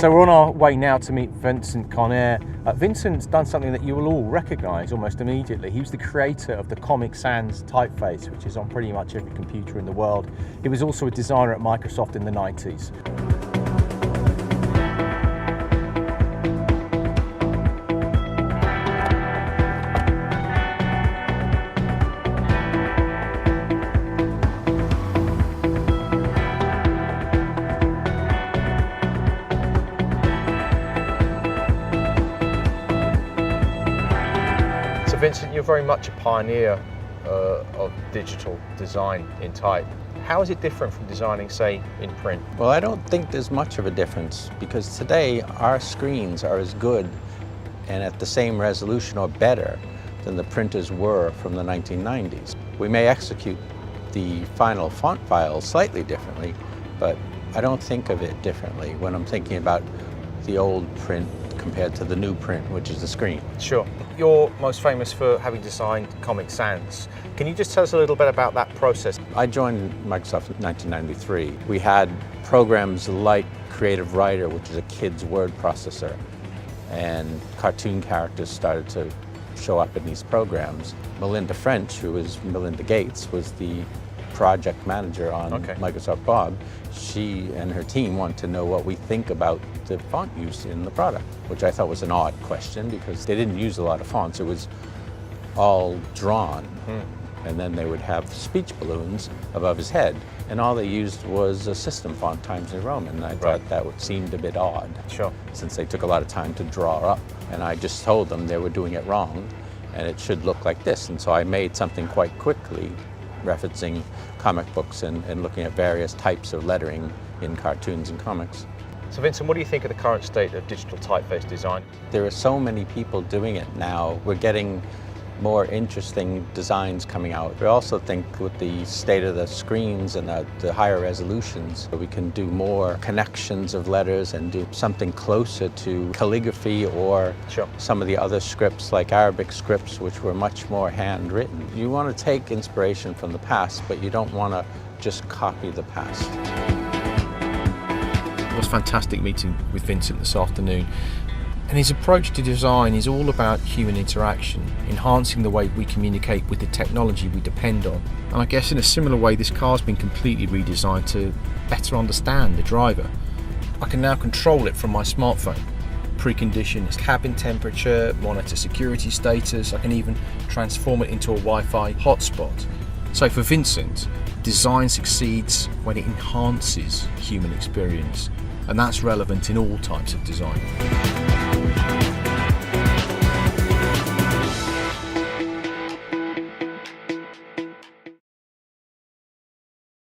So we're on our way now to meet Vincent Connare. Vincent's done something that you will all recognise almost immediately. He was the creator of the Comic Sans typeface, which is on pretty much every computer in the world. He was also a designer at Microsoft in the 90s. So Vincent, you're very much a pioneer of digital design in type. How is it different from designing, say, in print? Well, I don't think there's much of a difference, because today our screens are as good and at the same resolution or better than the printers were from the 1990s. We may execute the final font file slightly differently, but I don't think of it differently when I'm thinking about the old print compared to the new print, which is the screen. Sure. You're most famous for having designed Comic Sans. Can you just tell us a little bit about that process? I joined Microsoft in 1993. We had programs like Creative Writer, which is a kid's word processor, and cartoon characters started to show up in these programs. Melinda French, who was Melinda Gates, was the project manager on Microsoft Bob. She and her team want to know what we think about the font use in the product, which I thought was an odd question because they didn't use a lot of fonts. It was all drawn. And then they would have speech balloons above his head, and all they used was a system font, Times New Roman. And I thought that seemed a bit odd, since they took a lot of time to draw up. And I just told them they were doing it wrong, and it should look like this. And so I made something quite quickly, referencing comic books and looking at various types of lettering in cartoons and comics. So Vincent, what do you think of the current state of digital typeface design? There are so many people doing it now. We're getting more interesting designs coming out. We also think with the state of the screens and the higher resolutions, we can do more connections of letters and do something closer to calligraphy or some of the other scripts like Arabic scripts, which were much more handwritten. You want to take inspiration from the past, but you don't want to just copy the past. It was fantastic meeting with Vincent this afternoon. And his approach to design is all about human interaction, enhancing the way we communicate with the technology we depend on. And I guess in a similar way, this car's been completely redesigned to better understand the driver. I can now control it from my smartphone, precondition its cabin temperature, monitor security status. I can even transform it into a Wi-Fi hotspot. So for Vincent, design succeeds when it enhances human experience. And that's relevant in all types of design.